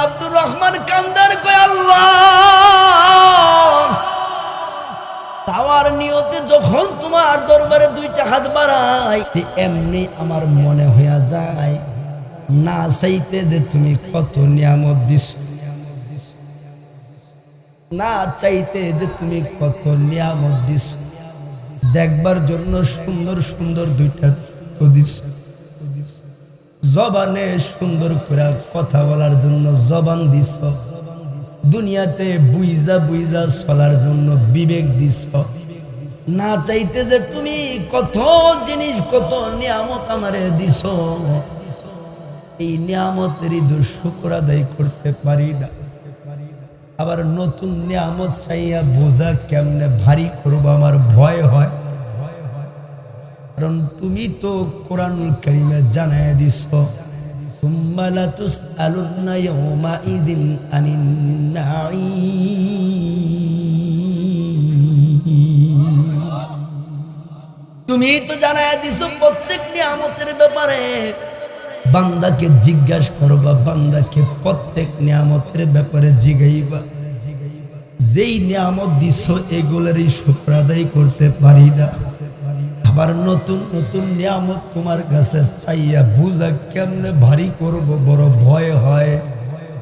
আব্দুর রহমান কান্দার কয় আল্লাহ তাওয়ার নিয়তে যখন তোমার দরবারে দুইটা হাত বাড়াই এমনি আমার মনে হইয়া যায় না চাইতে যে তুমি কত নিয়ামত দিছো, না চাইতে যে তুমি কত নিয়ামত দিছো, দেখবার জন্য সুন্দর সুন্দর দুইটা তো দিছো, জবানে সুন্দর করে কথা বলার জন্য জবান দিছো, দুনিয়াতে বুইজা বুইজা চলার জন্য বিবেক দিছ, না চাইতে যে তুমি কত জিনিস কত নিয়ামত আমারে দিছ, এই নিয়ামতের শুকর আদায় করতে পারি না। আবার নতুন নিয়ামত চাইয়া বোঝা কেমনে ভারী করব আমার ভয় হয়, কারণ তুমি তো কোরআনুল কারীমে জানায় দিছ সুম্মা লাতুসআলুন্না ইয়াওমাইযিন আনিন নাঈম। তুমি তো জানায় দিছ প্রত্যেক নিয়ামতের ব্যাপারে বান্দাকে জিজ্ঞাসা করবা, বান্দাকে প্রত্যেক নিয়ামতের ব্যাপারে জিগাইবা। যেই নিয়ামত দিছ এগুলোরই শুকর আদায় করতে পারি না, আবার নতুন নতুন নিয়ামত তোমার কাছে চাইয়া বুঝা কেমনে ভারী করব বড় ভয় হয়।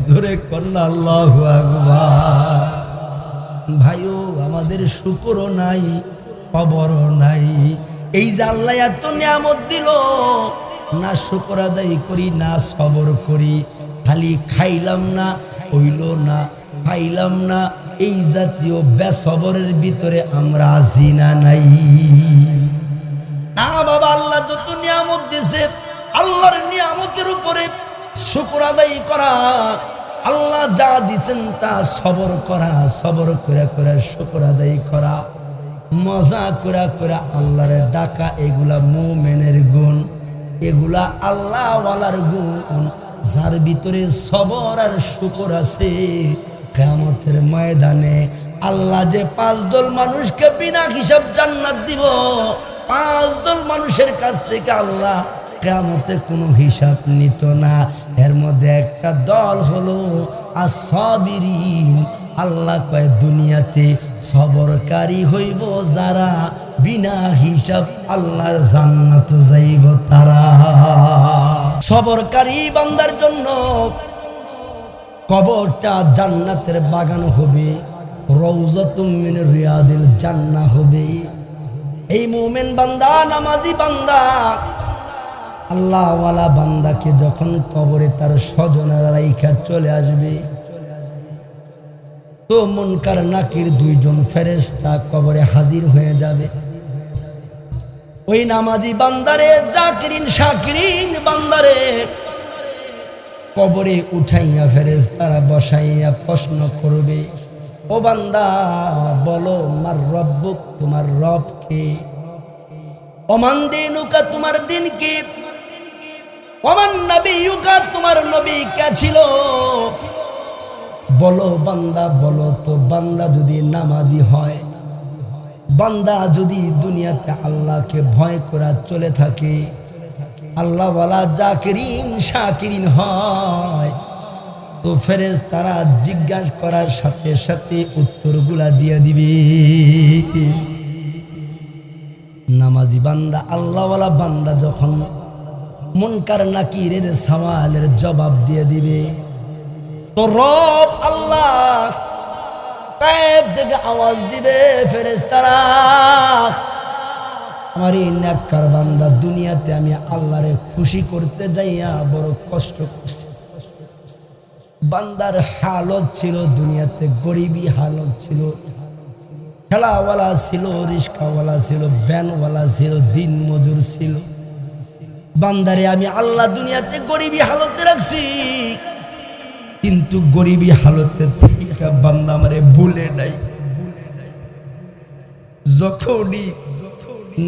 জোরে কন্যা আল্লাহু আকবার। ভাইও আমাদের শুকরও নাই সবরও নাই। এই যে আল্লাহ এত নিয়ামত দিল, না শুকর আদায় করি না সবর করি, খালি খাইলাম না হইল না খাইলাম না, এই জাতীয় বেসবরের ভিতরে আমরা আছি না নাই? না বাবা, আল্লাহ যত নিয়ামত দিয়েছে আল্লাহর নিয়ামতের উপরে শুকর আদায় করা, আল্লাহ যা দিয়েছেন তা সবর করা, সবর করে করে শুকর আদায় করা, মজা করে করে আল্লাহর ডাকা, এগুলা মুমিনের গুণ, এগুলা আল্লাহ ওয়ালার গুণ। যার ভিতরে সবর আর শুকর আছে, কিয়ামতের ময়দানে আল্লাহ যে 5 দল মানুষকে বিনা হিসাব জান্নাত দিব, 5 দল মানুষের কাছ থেকে আল্লাহ কিয়ামতে কোনো হিসাব নিত না। এর মধ্যে একটা দল হলো আস-সাবিরিন। আল্লাহ কয় দুনিয়াতে সবরকারী হইব যারা, বিনা হিসাব আল্লাহ জান্নাত যাইব তারা। সবরকারী বান্দার জন্য কবরটা জান্নাতের বাগান হবে, রওজাতুম মিন রিয়াদিল জান্নাহ হবে। এই মুমিন বান্দা, নামাজি বান্দা, আল্লাহ ওয়ালা বান্দাকে যখন কবরে তার স্বজনেরা রাইখা চলে আসবে, তো মুনকার নাকির 2 জন ফেরেশতা কবরে হাজির হয়ে যাবে। ওই নামাজি বান্দারে, জাকিরিন শাকিরিন বান্দারে কবরে উঠাইয়া ফেরেশতারা বসাইয়া প্রশ্ন করবে, ও বান্দা বলো মার রব্বুক, তোমার রব কে? ওমান দিনুকা, তোমার দিন কি? ওমান নবিয়ুকা, তোমার নবী কে ছিল? বলো বান্দা বলো তো। বান্দা যদি নামাজি হয়, বান্দা যদি দুনিয়াতে আল্লাহকে ভয় করা চলে থাকে, আল্লাহ ওয়ালা জাকিরিন শাকিরিন হয়, তো ফেরেশতারা জিজ্ঞাসা করার সাথে সাথে উত্তরগুলা দিয়ে দিবে। নামাজি বান্দা, আল্লাহ ওয়ালা বান্দা যখন মুনকার নাকিরের সওয়ালের জবাব দিয়ে দিবে, তো রব আল্লাহ গায়েব থেকে আওয়াজ দিবে, ফেরেশতারা আমার এই নেককার বান্দা দুনিয়াতে আমি আল্লাহরে খুশি করতে যাইয়া বড় কষ্ট করছি। বান্দার হালত ছিল দুনিয়াতে গরিবী হালত ছিল, ঠেলাওয়ালা ছিল, রিস্কাওয়ালা ছিল, ভ্যানওয়ালা ছিল, দিন মজুর ছিল। বান্দারে আমি আল্লাহ দুনিয়াতে গরিবী হালতে রাখছি, কিন্তু গরিবী হালতে থেকে বান্দা আমারে ভুলে নাই। যখনই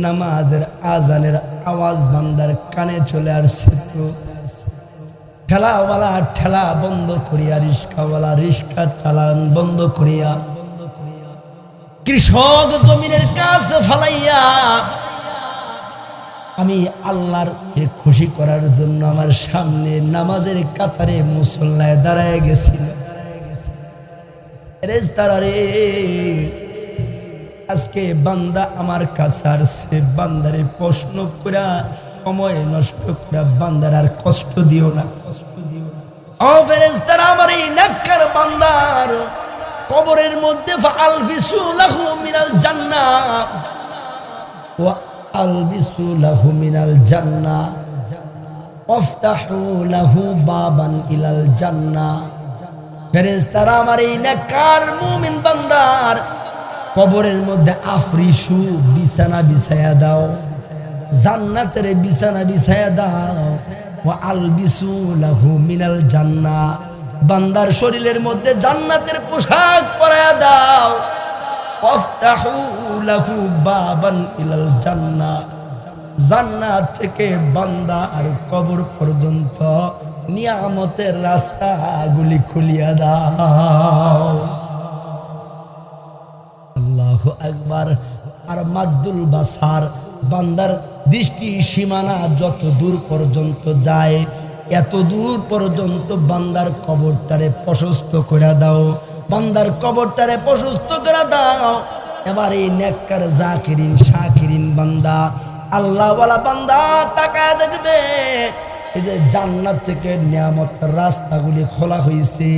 নামাজের আজানের আওয়াজ বান্দার কানে চলে আসছে, তো ঠেলাওয়ালা ঠেলা বন্ধ করিয়া, রিস্কাওয়ালা রিস্কা চালান বন্ধ করিয়া, কৃষক জমিনের কাজ ফালাইয়া আমি আল্লাহর খুশি করার জন্য আমার সামনে নামাজের কাতারে মুসল্লায় দাঁড়ায় গেছিল। ফেরেশতারা রে, আজকে বান্দা আমার কাছে আসছে, বান্দারে প্রশ্ন করে সময় নষ্ট করে বান্দার আর কষ্ট দিও না, কষ্ট দিও না। ও ফেরেশতারা, আমার এই নেককার বান্দার কবরের মধ্যে ফাআলবিসু লাহু মিনাল জান্নাহ ওয়া আলবিসু লাহু মিনাল জান্নাহ ওয়াফতাহু লাহু বাবান ইলাল জান্নাহ। ফেরেশতারা আমার এই নেককার মুমিন বান্দার কবরের মধ্যে আফরিসু বিছানা বিছায়া দাও, জান্নাতের বিছানা বিছায়া দাও, ওয়া আলবিসু লাহু মিনাল জান্নাহ, বান্দার শরীরের মধ্যে জান্নাতের পোশাক পরায়া দাও, ওয়াফতাহু লাহু বাবান ইলাল জান্নাহ, জান্নাত থেকে বান্দা আর কবর পর্যন্ত নিয়ামতের রাস্তাগুলি খুলিয়া দাও। আল্লাহু আকবার। আর মাদ্দুল বাসার, বান্দার দৃষ্টি সীমানা যত দূর পর্যন্ত যায় এত দূর পর্যন্ত বান্দার কবরটারে প্রশস্ত করে দাও, বান্দার কবরটারে প্রশস্ত করে দাও। এবার এই নেককার জাকিরিন শাকিরিন বান্দা, আল্লাহওয়ালা বান্দা তাকায় দেখবে এই যে জান্নাত থেকে নিয়ামতের রাস্তাগুলি খোলা হয়েছে,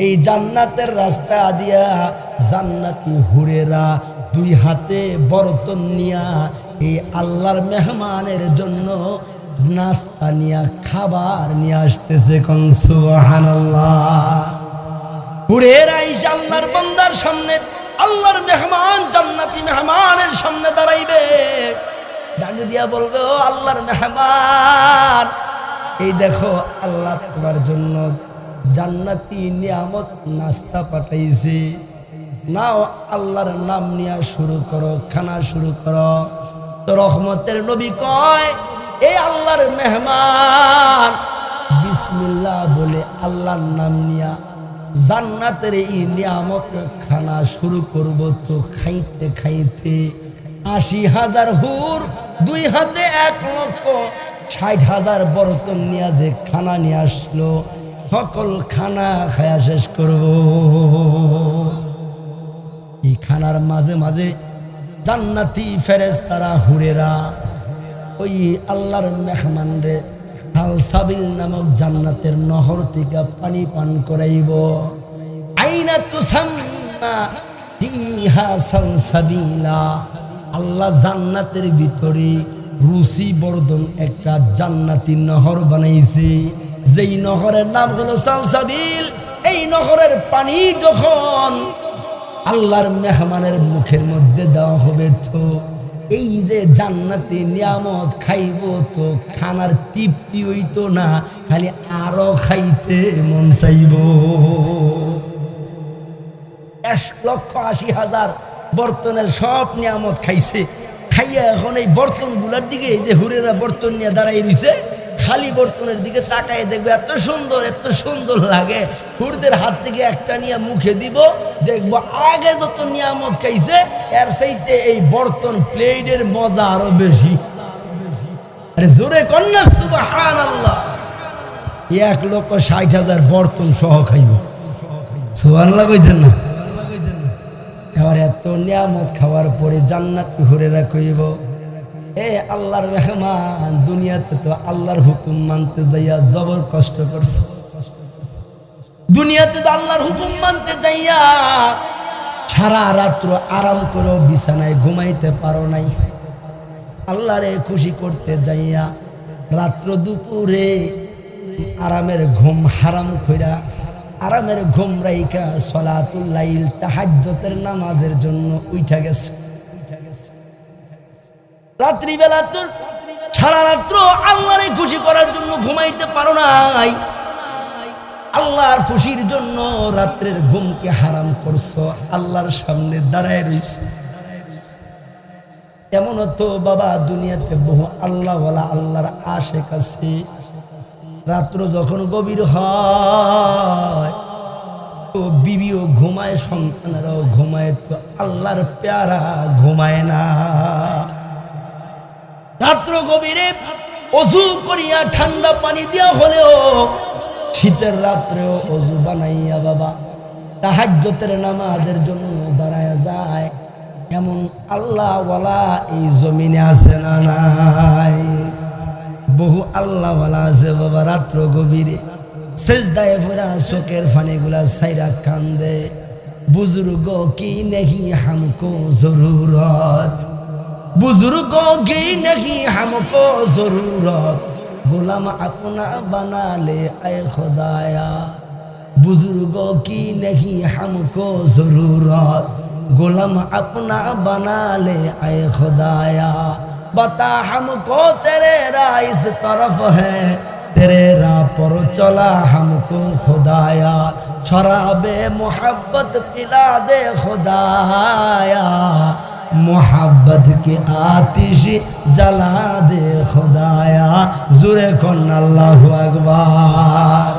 এই জান্নাতের রাস্তা দিয়া জান্নাতি হুরেরা দুই হাতে বরতন নিয়া এই আল্লাহর মেহমানের জন্য নাস্তা নিয়া খাবার নিয়ে আসতেছে। কোন সুবহানাল্লাহ। হুরেরা এই আল্লাহর বান্দার সামনে, আল্লাহর মেহমান জান্নাতি মেহমানের সামনে দাঁড়াইবে, ডাক দিয়া বলবে, ও আল্লাহর মেহমান, এই দেখো আল্লাহ তোমার জন্য জান্নাতি নিয়ামত নাস্তা পাঠাইছে, নাও আল্লাহর নাম নিয়ে শুরু করো, খানা শুরু করো। তো রহমতের নবী কয়, এই আল্লাহর মেহমান বিসমিল্লাহ বলে আল্লাহর নাম নিয়া জান্নাতের এই নিয়ামত খানা শুরু করব। তো খাইতে খাইতে ৮০,০০০ হুর দুই হাতে ১,৬০,০০০ বরতন নিয়ে যে খানা নিয়ে আসলো, সকল খানা খায়া শেষ করব। এই খানার মাঝে মাঝে জান্নাতি ফেরেশতারা হুরেরা ওই আল্লাহর মেহমান রে সালসাবিল নামক জান্নাতের নহর থেকে পানি পান করাইব। আইনা তুসাম্মা ফিহা সালসাবিলা, আল্লাহ জান্নাতের ভিতরে রুচি বর্ধন একটা জান্নাতি নহর বানাইছে, যেই নহরের নাম হলো সালসাবিল। এই নহরের পানি যখন আল্লাহর মেহমানের মুখের মধ্যে দেওয়া হবে, তো এই যে জান্নাতি নিয়ামত খাইব, তো খানার তৃপ্তি হইতো না, খালি আরো খাইতে মন চাইব। ১,৮০,০০০ বর্তনের সব নিয়ামত খাইছে, খাইয়া এখন এই বর্তন গুলার দিকে, এই যে হুরেরা বর্তন নিয়ে দাঁড়াই রইছে, খালি বর্তনের দিকে তাকায় দেখবে এত সুন্দর, এত সুন্দর লাগে। হুরদের হাত থেকে একটা নিয়ে মুখে দিব, দেখবো আগে যত নিয়ামত খাইছে এর চাইতে এই বর্তন প্লেটের মজা আরো বেশি। আরে জোরে কন্যা সুবহানাল্লাহ। ১,৬০,০০০ বর্তন সহ খাইব, সুবহানাল্লাহ কইতেন না? এবার এত নিয়ামত খাওয়ার পরে জান্নাতি হুরেরা কইব, এ আল্লাহর মেহমান, দুনিয়াতে তো আল্লাহর হুকুম মানতে যাইয়া জবর কষ্ট করছো, দুনিয়াতে তো আল্লাহর হুকুম মানতে যাইয়া সারা রাত্র আরাম করে বিছানায় ঘুমাইতে পারো নাই, আল্লাহরে খুশি করতে যাইয়া রাত্র দুপুরে আরামের ঘুম হারাম কইরা, আরামের ঘুম রাইকা সলাতুল লাইল তাহাজ্জুদের নামাজের জন্য উঠা গেছে। রাত্রিবেলা তো সারা রাত্র আল্লাহরে খুশি করার জন্য ঘুমাইতে পারো নাই, আল্লাহর খুশির জন্য রাত্রের ঘুমকে হারাম করছো, আল্লাহর সামনে দাঁড়ায় রইছো। এমন তো বাবা দুনিয়াতে বহু আল্লাহওয়ালা আল্লাহর আশিক আছে, রাত্র যখন গভীর হয় তো বিবিও ঘুমায়, সন্তানেরাও ঘুমায়, তো আল্লাহর প্যারা ঘুমায় না। রাত্র গভীরে অজু করিয়া ঠান্ডা পানি দিয়া হলেও শীতের রাত্রেও অজু বানাইয়া বাবা তাহাজ্জুদের নামাজের জন্য দাঁড়ায়া যায়। এমন আল্লাহ ওয়ালা এই জমিনে আছে না নাই? বহু আল্লাহ ওয়ালা আছে বাবা। রাত্র গভীরে সেজদায় পড়া চোখের ফানিগুলা ছাইরা কান্দে, বুজুর্গ কি নেহি হামকো জরুরত, বুজুর্গ কি নেহি হামকো জরুরত, গোলাম আপনা বানা লে আয় খুদায়া, बुजुर्ग की नहीं हमको जरूरत, गुलाम अपना बना ले आए खुदाया, बता हमको तेरे राह इस तरफ है, तेरे राह पर चला हमको खुदाया, शराबे मोहब्बत पिला दे खुदाया, मोहब्बत की आतिश जला दे खुदाया, जुरे कौन अल्लाहु अकबर।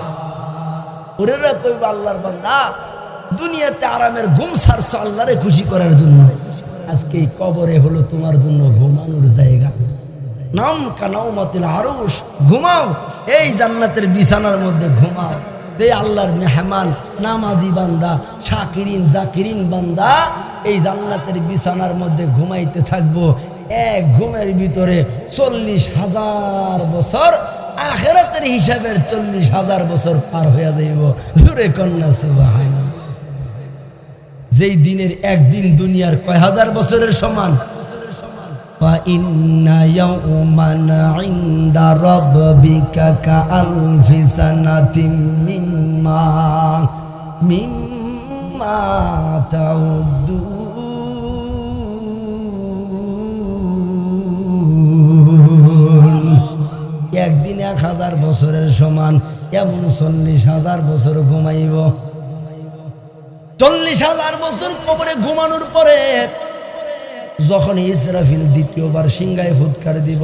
ওরেরা কইবা আল্লাহর বান্দা দুনিয়াতে আরামের ঘুম ছাড়ছো আল্লাহরে খুশি করার জন্য, আজকে এই কবরে হলো তোমার জন্য ঘুমানোর জায়গা। নাম কানাউমাতিল আরুশ, ঘুমাও এই জান্নাতের বিছানার মধ্যে ঘুমাও। এই আল্লাহর মেহমান নামাজি বান্দা শাকিরিন জাকিরিন বান্দা এই জান্নাতের বিছানার মধ্যে ঘুমাইতে থাকবো। এক ঘুমের ভিতরে 40,000 বছর, আখিরাতের হিসাবের 40,000 বছর পার হয়ে যাইব। জোরে কন্যা সুবহানাল্লাহ। যেই দিনের একদিন দুনিয়ার কয় হাজার বছরের সমান। ওয়া ইন্না ইয়াওমান ইনদা রাব্বিকা কাআলফি সানাতিন মিম্মা তাউদ্দুন। একদিন 1000 বছরের সমান, এমন 40,000 বছর ঘুমাইব। 40,000 বছর কবরে ঘুমানোর পরে যখন ইসরাফিল দ্বিতীয়বার সিংহায় ফুৎকার দিব,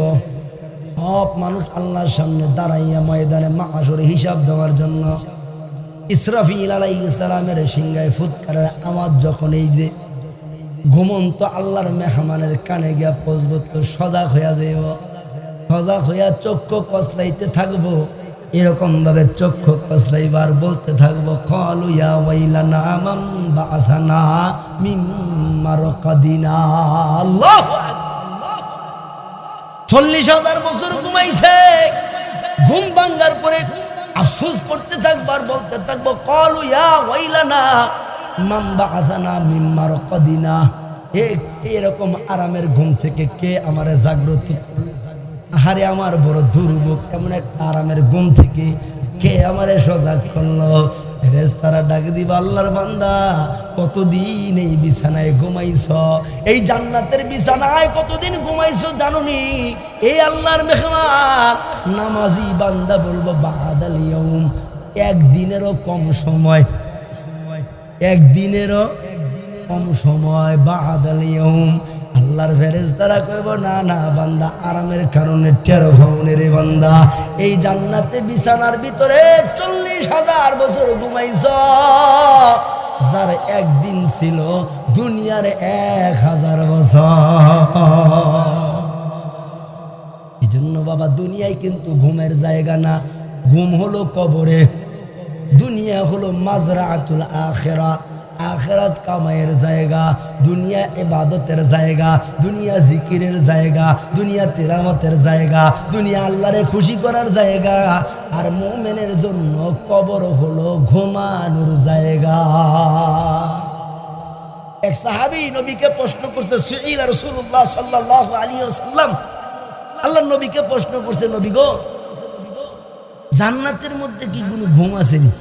সব মানুষ আল্লাহর সামনে দাঁড়াইয়া ময়দানে মাহশরে হিসাব দেওয়ার জন্য ইসরাফিল আলাইহিস সালামের সিংহায় ফুৎকারের আওয়াজ যখন এই যে ঘুমন্ত আল্লাহর মেহমানের কানে গিয়া পৌঁছব, তো সজাগ হইয়া যাইব। সজাগ হইয়া চক্ষু কসলাইতে থাকবো, এরকম ভাবে চক্ষু কসলাইবার বলতে থাকবো, ক্বালু ইয়া ওয়াইলানা মান বাআসানা মিন মারকাদিনা। আল্লাহু আকবার। 40,000 বছর ঘুমাইছে, ঘুম ভাঙার পরে আফসোস করতে থাকবো আর বলতে থাকবো, ক্বালু ইয়া ওয়াইলানা মান বাআসানা মিন মারকাদিনা। এরকম আরামের ঘুম থেকে কে আমারে জাগ্রত করলো? আহারে আমার বড় দুর্ভোগ, এমন একটা আরামের ঘুম থেকে কে আমারে সজাগ করলো? ফেরেশতারা ডাক দিবা, আল্লাহর বান্দা কতদিন এই বিছানায় ঘুমাইছ, এই জান্নাতের বিছানায় কতদিন ঘুমাইছ জানোনি? এই আল্লাহর মেহমান নামাজি বান্দা বলবো, বাদাল ইয়াউম, একদিনেরও কম সময়, একদিনেরও কম সময়, বাদাল ইয়াউম। আল্লাহর ফেরেশতারা কইব, না না বান্দা আরামের কারণে টেরো পাওনে রে বান্দা, এই জান্নাতে বিছানার ভিতরে 40,000 বছর ঘুমাইছ, যার একদিন ছিল দুনিয়ার 1000 বছর। এই জন্য বাবা দুনিয়ায় কিন্তু ঘুমের জায়গা না, ঘুম হলো কবরে, দুনিয়া হলো মাজরাতুল আখিরা, আখিরাত কামাইয়ের জায়গা, দুনিয়া ইবাদতের জায়গা, দুনিয়া জিকিরের জায়গা, দুনিয়া তিলাওয়াতের জায়গা, দুনিয়া আল্লাহরে খুশি করার জায়গা। আর মুমিনের জন্য কবর হলো ঘুমানোর জায়গা। এক সাহাবী নবীকে প্রশ্ন করছে, সুইলা রাসূলুল্লাহ সাল্লাল্লাহু আলাইহি ওয়াসাল্লাম, আল্লাহর নবীকে প্রশ্ন করছে, নবী গো জান্নাতের মধ্যে কি কোনো ঘুম আসেনি?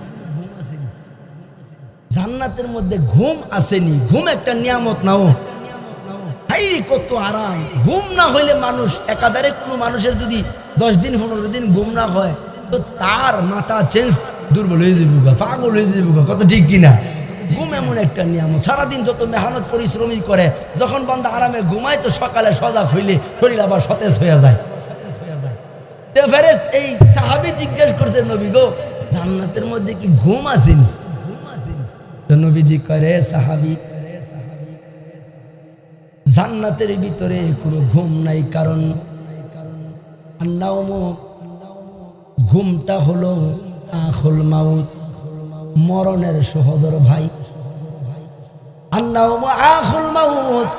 জান্নাতের মধ্যে ঘুম আসেনি? ঘুম একটা নিয়ামত নাও, হাইরে কত আরাম। ঘুম না হইলে মানুষ একাধারে, কোনো মানুষের যদি 10 দিন 15 দিন ঘুম না হয় তো তার মাথা চেঞ্জ, দুর্বল হয়ে যাবো, পাগল হয়ে যাবো, কত ঠিক কিনা? ঘুম এমন একটা নিয়ামত। সারাদিন যত মেহনত পরিশ্রমী করে, যখন বান্দা আরামে ঘুমায় তো সকালে সজাগ হইলে শরীর আবার সতেজ হয়ে যায়। এই সাহাবী জিজ্ঞেস করছে, নবী গো জান্নাতের মধ্যে কি ঘুম আসেনি? তো নবীজি করে, সাহাবী জান্নাতের ভিতরে কোনো ঘুম নাই, কারণ আন্নাউমু ঘুমটা হলো আখুল মাউত, মরণের সহোদর ভাই। আন্নাউমু আখুল মাউত,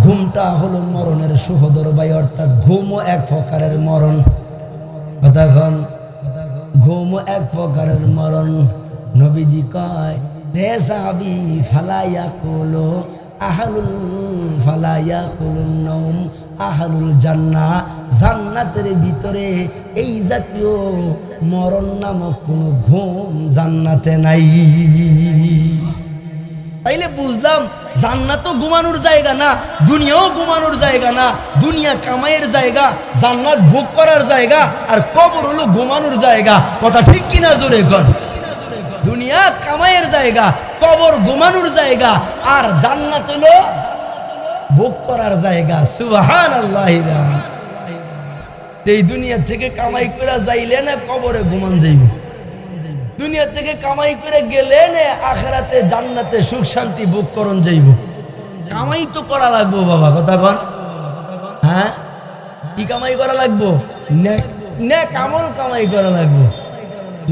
ঘুমটা হলো মরণের সহোদর ভাই, অর্থাৎ ঘুমও এক প্রকারের মরণ। কথাক্ষণ ঘুমও এক প্রকারের মরণ। নবীজি কয় রে সাহাবী ফালাইয়া কুলো আহলুল ফালাইয়া কুলুন নওম আহলুল জান্নাহ, জান্নাতের ভিতরে এই জাতীয় মরণ নামক কোনো ঘুম জান্নাতে নাই। তাইলে বুঝলাম জান্নাত তো ঘুমানোর জায়গা না, দুনিয়াও ঘুমানোর জায়গা না। দুনিয়া কামাইয়ের জায়গা, জান্নাত ভোগ করার জায়গা, আর কবর হলো ঘুমানোর জায়গা। কথা ঠিক কিনা জোরে কর? দুনিয়া কামাইয়ের জায়গা, কবর ঘুমানোর জায়গা, আর জান্নাত হলো ভোগ করার জায়গা। সুবহানাল্লাহ। এই দুনিয়া থেকে কামাই করে যাইলে না কবরে ঘুমান যাইব, দুনিয়া থেকে কামাই করে গেলে না আখিরাতে জান্নাতে সুখ শান্তি ভোগ করন যাইব। কামাই তো করা লাগবো বাবা, কথা কন। হ্যাঁ, কি কামাই করা লাগবো? নেক আমল কামাই করা লাগবো,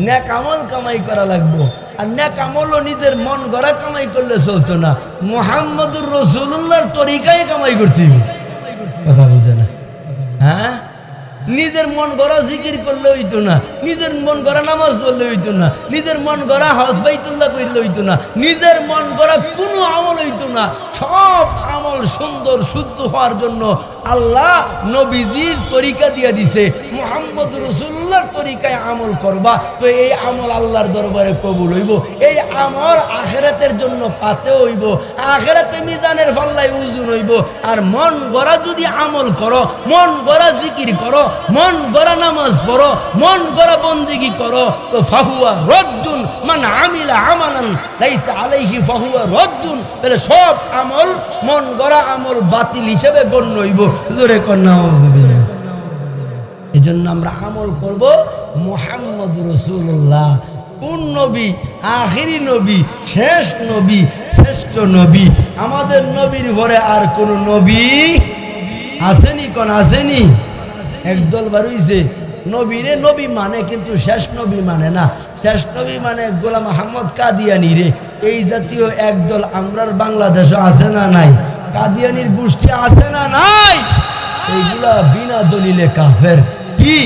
নেক আমল কামাই করা লাগবো। আর নেক আমলও নিজের মন গড়া কামাই করলে চলতো না, মুহাম্মদুর রাসূলুল্লাহর তরিকায় কামাই করতে হবে। কথা বুঝে না? হ্যাঁ, নিজের মন গড়া জিকির করলে হইতো না, নিজের মন গড়া নামাজ পড়লে হইতো না, নিজের মন গড়া হজ বাইতুল্লাহ করলে হইতো না, নিজের মন গড়া কোনো আমল হইতো না। সব আমল সুন্দর শুদ্ধ হওয়ার জন্য আল্লাহ নবীজির তরিকা দিয়ে দিছে, মুহাম্মদ রাসূলুল্লাহর তরিকায় আমল করবা, তো এই আমল আল্লাহর দরবারে কবুল হইব। এই আমল আখিরাতের জন্য পাতে হইব, আখিরাতে মিজানের পাল্লায় ওজন হইব। আর মন গড়া যদি আমল করো, মন গড়া জিকির করো, মন গড়া নামাজ পড়ো, মন গড়া বন্দেগী করো, তো ফাহুয়া রদ্দুন মান আমিলা আমালান লাইসা আলাইহি ফাহুয়া রদ্দুন। তাহলে সব আমল, মন গড়া আমল বাতিল হিসেবে গণ্য হইব। জোরে কর নাউযুবিল্লাহ। এজন্য আমরা আমল করব মুহাম্মদ রাসূলুল্লাহ। কোন নবী? আখেরি নবী, শেষ নবী, শ্রেষ্ঠ নবী। আমাদের নবীর পরে আর কোন নবী আসেনি? কোন আসেনি? একদল বারুইছে নবীরে নবী মানে, কিন্তু শেষ নবী মানে না। শেষ নবী মানে গোলাম আহমদ কাদিয়ানি রে। এই জাতীয় একদল আমরার বাংলাদেশে আছে না নাই? কাদিয়ানির গোষ্ঠী আছে না নাই? এইগুলা বিনা দলিলে কাফের। কি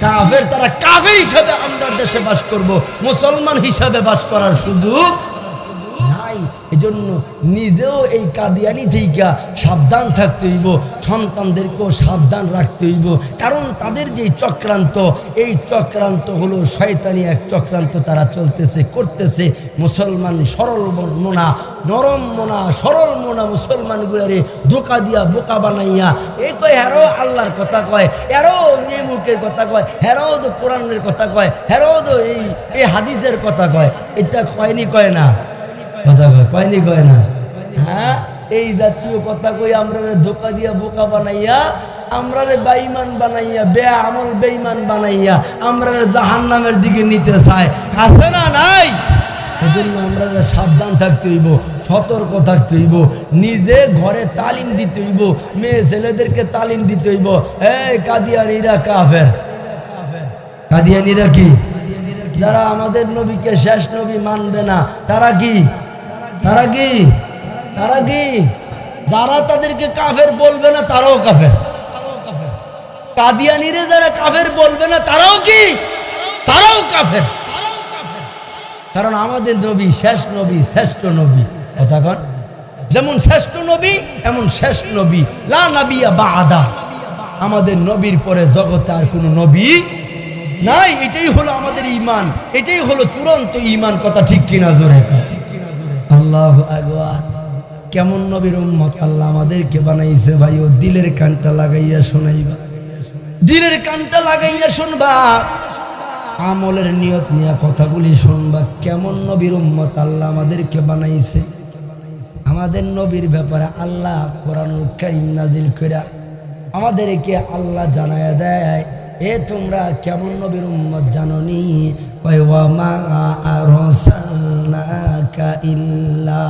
কাফের? তারা কাফের হিসাবে আমরা দেশে বাস করব, মুসলমান হিসাবে বাস করার সুযোগ নাই। এজন্য নিজেও এই কাদিয়ানি থেকে সাবধান থাকতে হইব, সন্তানদেরকেও সাবধান রাখতে হইব। কারণ তাদের যে চক্রান্ত, এই চক্রান্ত হলো শয়তানি এক চক্রান্ত। তারা চলতেছে, করতেছে মুসলমান সরল মনা, নরম মনা, সরল মনা মুসলমানগুলারে ধোকা দিয়া বোকা বানাইয়া এই কয় হেরো আল্লাহর কথা কয়, হেরো মুখের কথা কয়, হেরো তো কোরআনের কথা কয়, হেরো তো এই হাদিসের কথা কয়। এটা কয়নি? কয় না? কথা কয়, কয়নি? কয় না? হ্যাঁ, এই জাতীয় কথা কই আমরা ধোকা দিয়া বোকা বানাইয়া, আমরা বেঈমান বানাইয়া, বেআমল বেঈমান বানাইয়া আমরা জাহান্নামের দিকে নিতে চায়। আছে না নাই? এজন্য আমরা সাবধান থাকতে হইব, সতর্ক থাকতে হইব, নিজে ঘরে তালিম দিতে হইব, মেয়ে ছেলেদেরকে তালিম দিতে হইব। এই কাদিয়ানিরা কাফের। কাদিয়ানিরা কি? যারা আমাদের নবীকে শেষ নবী মানবে না, তারা কি? তারা কি? তারা কি? যারা তাদেরকে কাফের বলবে না তারাও কাফের। কাদিয়ানিরে যারা কাফের বলবে না তারাও কি? তারাও কাফের। কারণ আমাদের নবী শেষ নবী, শ্রেষ্ঠ নবী। কথা কন, যেমন শ্রেষ্ঠ নবী এমন শেষ নবী, লা নাবিয়া বাদা। আমাদের নবীর পরে জগতে আর কোনো নবী নাই। এটাই হলো আমাদের ঈমান, এটাই হলো চূড়ান্ত ঈমান। কথা ঠিক কিনা জোরে? আল্লাহু আকবার। কেমন নবীর উম্মত আল্লাহ আমাদেরকে বানাইছে ভাই। ও দিলের কানটা লাগাইয়া শোনাইবা, দিলের কানটা লাগাইয়া শুনবা, আমলের নিয়ত নিয়ে কথাগুলি শুনবা। কেমন নবীর উম্মত আল্লাহ আমাদেরকে বানাইছে। আমাদের নবীর ব্যাপারে আল্লাহ কোরআনুল কারীম নাজিল কইরা আমাদেরকে আল্লাহ জানায়া দেয়, এ তোমরা কেমন নবীর উম্মত জানোনি? ওয়া মা আরসালনাকা ইল্লা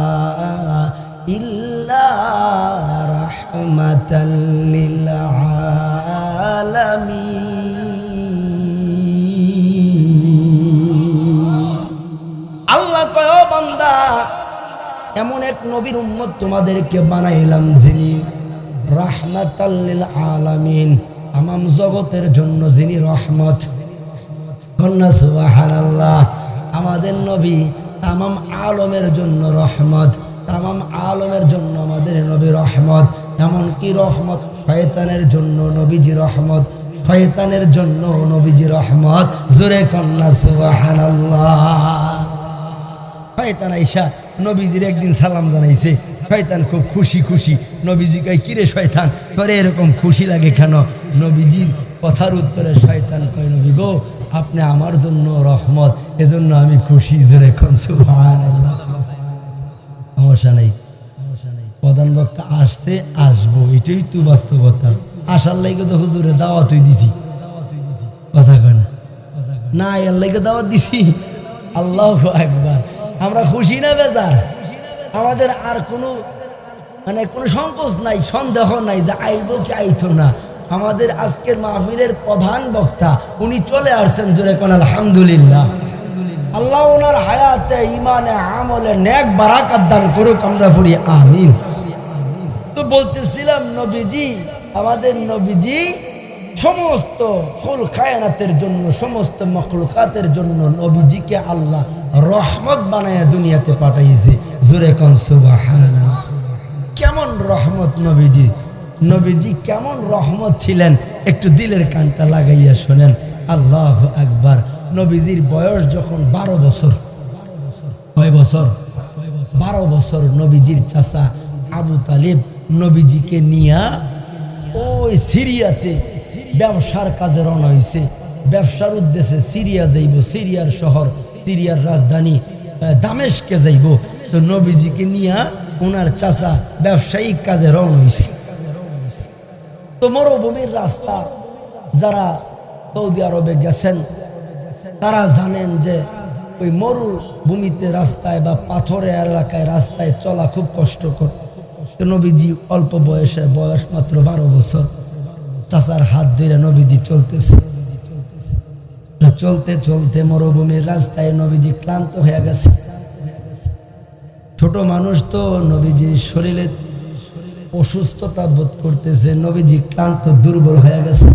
রাহমাতাল লিল আলামিন। আল্লাহ কয় ও বান্দা এমন এক নবীর উম্মত তোমাদেরকে বানাইলাম যিনি রাহমাতাল লিল আলামিন, তামাম জগতের জন্য যিনি রহমত। কন্যা সুবহানাল্লাহ। আমাদের নবী তামাম আলমের জন্য রহমত, তামাম আলমের জন্য আমাদের নবী রহমত। এমনকি রহমত শয়তানের জন্য নবীজি রহমত, শয়তানের জন্য নবীজি রহমত। জোরে কন্যা সুবহানাল্লাহ। শয়তান আইসা নবীজির একদিন সালাম জানাইছে, শয়তান খুব খুশি খুশি। নবীজি কয় কিরে শয়তান তোরে এরকম খুশি লাগে কেন? নবীজির কথার উত্তরে শয়তান কয় নবী গো আপনি আমার জন্য রহমত, এজন্য আমি খুশি। জোরে কোন সুবহানাল্লাহ। সমস্যা নেই, প্রধান বক্তা আসছে আসবো, এটাই তো বাস্তবতা। আসার লাগে তো হুজুরে দাওয়াতই দিছি, কথা কয় না, না এর লাগে দাওয়াত দিছি। আল্লাহু আকবার। আমরা খুশি না বেজার? আমাদের আর কোনো কোনো সংকোচ নাই, সন্দেহ নাই যে আইব কি আইতো না। আমাদের আজকের মাহফিলের প্রধান বক্তা উনি চলে আসছেন। জোরে কোন আলহামদুলিল্লাহ। আল্লাহ ওনার হায়াতে ইমানে আমলে নেক বারাকাত দান করুক, আমরা পড়ি আমিন। তো বলতেছিলাম নবীজি, আমাদের নবীজি সমস্ত কুল কায়নাতের জন্য, সমস্ত মখলুকাতের জন্য নবীজিকে আল্লাহ রহমত বানায়া দুনিয়াতে পাঠাইছে। জোরে কোন সুবহানাল্লাহ। কেমন রহমত নবীজি, নবীজি কেমন রহমত ছিলেন একটু দিলের কানটা লাগাইয়া শোনেন। আল্লাহু আকবার। নবীজির বয়স যখন 12 বছর, কয় বছর? 12 বছর। নবীজির চাচা আবু তালিব নবীজিকে নিয়া ওই সিরিয়াতে ব্যবসার কাজে রওনা হয়েছে। ব্যবসার উদ্দেশ্যে সিরিয়া যাইব, সিরিয়ার শহর, সিরিয়ার রাজধানী দামেস্কে যাইব। তো নবীজিকে নিয়া ওনার চাচা ব্যবসায়িক কাজে রওনা হয়েছে। তো মরুভূমির রাস্তা, যারা সৌদি আরবে গেছেন তারা জানেন যে ওই মরুভূমিতে রাস্তায় বা পাথরের এলাকায় রাস্তায় চলা খুব কষ্টকর। নবীজি অল্প বয়সে, বয়স মাত্র 12 বছর, চাচার হাত ধরে নবীজি চলতেছে। চলতে চলতে মরুভূমির রাস্তায় নবীজি ক্লান্ত হয়ে গেছে। ছোট মানুষ তো, নবীজির শরীরে অসুস্থতা বোধ করতেছে, নবীজি ক্লান্ত দুর্বল হয়ে গেছে।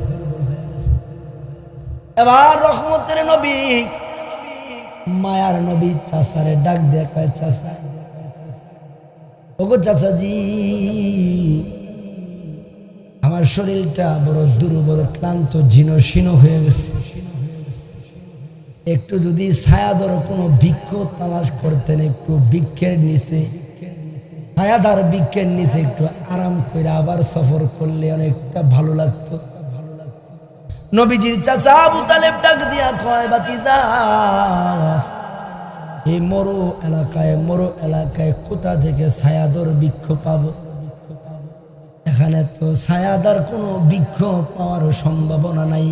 এবার রহমতের নবী, মায়ার নবী চাচারে ডাক দিয়ে কয় চাচা, ওগো চাচাজি আমার শরীরটা বড় দুর্বল, ক্লান্ত, জীর্ণ শীর্ণ হয়ে গেছে। একটু যদি ছায়াদার কোনো বৃক্ষ তালাশ করতেন, একটু বৃক্ষের নিচে, ছায়াদার বৃক্ষের নিচে একটু আরাম করে আবার সফর করলে অনেকটা ভালো লাগতো। নবীজির চাচা আবু তালেব ডাক দিয়া কয় বাতিজা, এই মরু এলাকায় কোথা থেকে ছায়াদার বৃক্ষ পাবো? এখানে তো ছায়াদার কোনো বৃক্ষ পাওয়ার সম্ভাবনা নাই,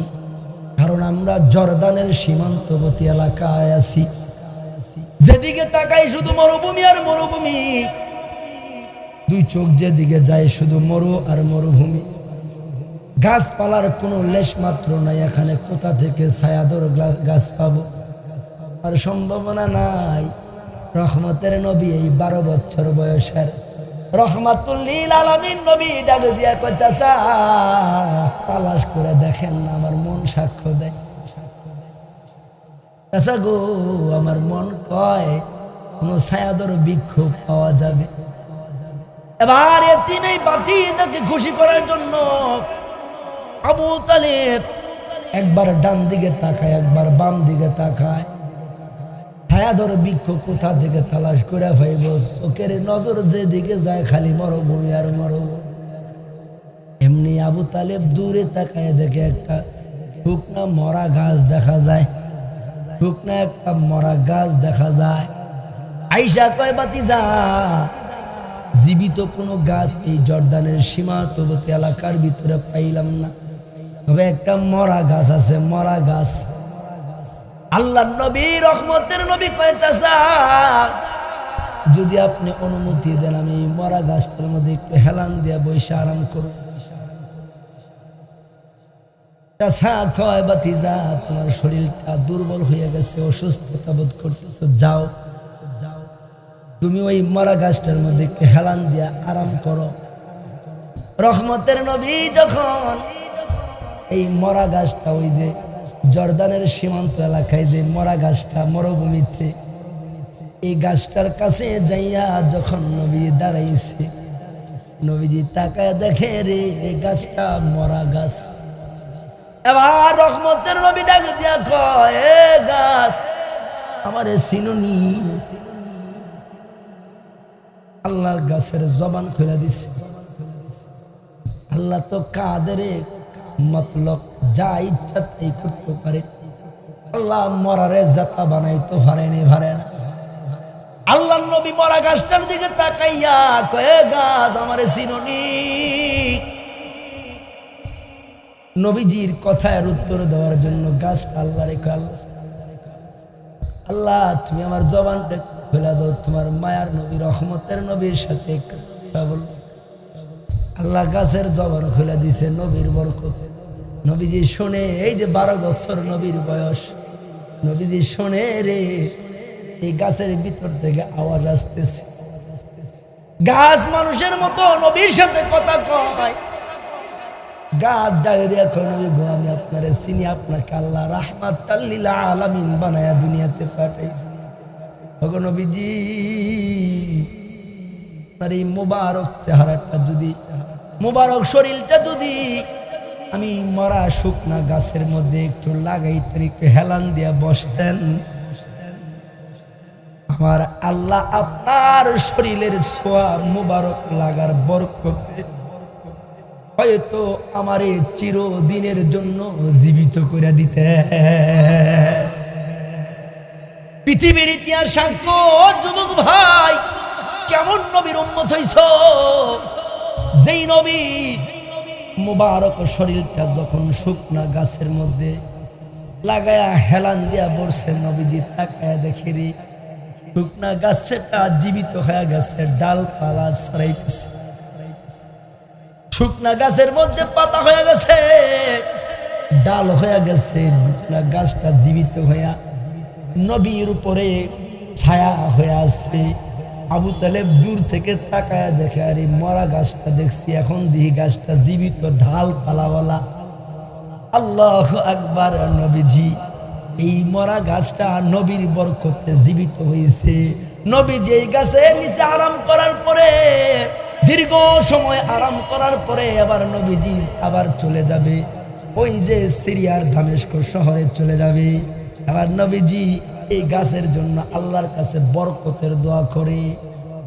কারণ আমরা জর্দানের সীমান্তবর্তী এলাকায় আছি। যেদিকে তাকাই শুধু মরুভূমি আর মরুভূমি, দুই চোখ যেদিকে যায় শুধু মরু আর মরুভূমি, গাছপালার কোনো লেশ মাত্র নাই। এখানে কোথা থেকে ছায়াদর গাছ পাবো? আর সম্ভাবনা নাই। রহমতের নবী, এই 12 বছর বয়সের রহমাতুল লিল আলামিন নবী ডাক দিয়া কয় চাচা তালাশ করে দেখেন না, আমার মন সাক্ষ্য দেয়। চাচা গো, আমার মন কয় কোন ছায়াদর বৃক্ষ পাওয়া যাবে। এবার এতিম এই বাতিজাকে খুশি করার জন্য আবু তালেব একবার ডান দিকে তাকায়, একবার বাম দিকে তাকায়। ছায়াদর বৃক্ষ কোথা থেকে তালাশ করে পাইব? চোখের নজর যেদিকে যায় খালি মরুভূমি আর মরুভূমি। এমনি আবু তালেব দূরে তাকায় দেখে একটা শুকনা মরা গাছ দেখা যায়, শুকনা একটা মরা গাছ দেখা যায়। আইসা কয় বাতিজা, জীবিত কোনো গাছ এই জর্দানের সীমান্তবর্তী এলাকার ভিতরে পাইলাম না, তবে একটা মরা গাছ আছে, মরা গাছ। আল্লাহ নবী, রহমতের নবী কয় চাচা যদি আপনি অনুমতি দেন আমি মরা গাছটার মধ্যে একটু হেলান দিয়া বসে আরাম করব। চাচা কয় বাতিজা তোমার শরীরটা দুর্বল হয়ে গেছে, অসুস্থতা বোধ করতেছো, যাও তুমি ওই মরা গাছটার মধ্যে একটু হেলান দিয়া আরাম করো। রহমতের নবী যখন এই মরা গাছটা, ওই যে জর্দানের সীমান্ত এলাকায় যে মরা গাছটা মরুভূমিতে, এই গাছটার কাছে যাইয়া যখন নবী দাঁড়াইছে, নবীজি তাকায় দেখে রে এই গাছটা মরা গাছ। এবার রহমতের নবী ডাক দিয়া কয়, এ গাছ আমারে চিনুনি? আল্লাহ গাছের জবান খুলে দিছে। আল্লাহ তো কাদেরে মতলব যা ইচ্ছা তাই করতে পারে। আল্লাহ মরারে জাতা বানাইতে পারেনি, পারে না। আল্লাহ নবী মরা গাছটার দিকে তাকাইয়া কয়ে, গাছ আমারে চিনুনি? নবীজির কথার উত্তর দেওয়ার জন্য গাছটা আল্লাহ রেখে, আল্লাহ তুমি আমার জবানটা খুলে দাও, তোমার মায়ার নবী রহমতের নবীর সাথে একটু কথা বলো। আল্লাহ গাছের জবান খুলে দিছে নবীর বরকত। নবীজি শোনে, এই যে 12 বছর নবীর বয়স, নবীজি শোনে রে এই গাছের ভিতর থেকে আওয়াজ আসতেছে। গাছ মানুষের মতো নবীর সাথে কথা কয়। গাছ ডাকে দিয়া কয়, নবী গো আমি আপনারে চিনি, আপনাকে আল্লাহ রাহমাতাল লিল আলামিন বানায়া দুনিয়াতে পাঠাইছে। ওগো নবীজি, আপনার এই মোবারক চেহারাটা যদি, মোবারক শরীরটা যদি আমি মরা শুকনা গাছের মধ্যে একটু লাগাইতে, একটু হেলান দিয়া বসতেন, আমার আল্লাহ আপনার শরীরের ছোঁয়া মোবারক লাগার বরকতে হয়তো আমার এই চিরদিনের জন্য জীবিত করে দিতে। পৃথিবীর ইতিহাস সাক্ষ্য, যুবক ভাই, কেমন নবীর উম্মত হইছ, যেই নবী মুবারক শরীরটা যখন শুকনা গাছের মধ্যে লাগায়া হেলান দিয়া বসে, নবীজি তাকায়া দেখে রে শুকনা গাছটা জীবিত হয়ে গেছে, ডালপালা ছড়াইতেছে। শুকনা গাছের মধ্যে পাতা হয়ে গেছে, ডাল হয়ে গেছে, গাছটা জীবিত হইয়া নবীর উপরে ছায়া হয়ে আছে। আবু তালেব দূর থেকে তাকায়া দেখে, আরে মরা গাছটা দেখছি, এখন দিহি গাছটা জীবিত, ঢাল পালাওয়ালা। আল্লাহ আকবার। নবীজি এই মরা গাছটা নবীর বরকতে জীবিত হয়েছে। নবীজি এই গাছের নিচে আরাম করার পরে, দীর্ঘ সময় আরাম করার পরে আবার নবীজি আবার চলে যাবে ওই যে সিরিয়ার দামেস্ক শহরে চলে যাবে। আবার নবীজি এই গাছের জন্য আল্লাহর কাছে বরকতের দোয়া করে,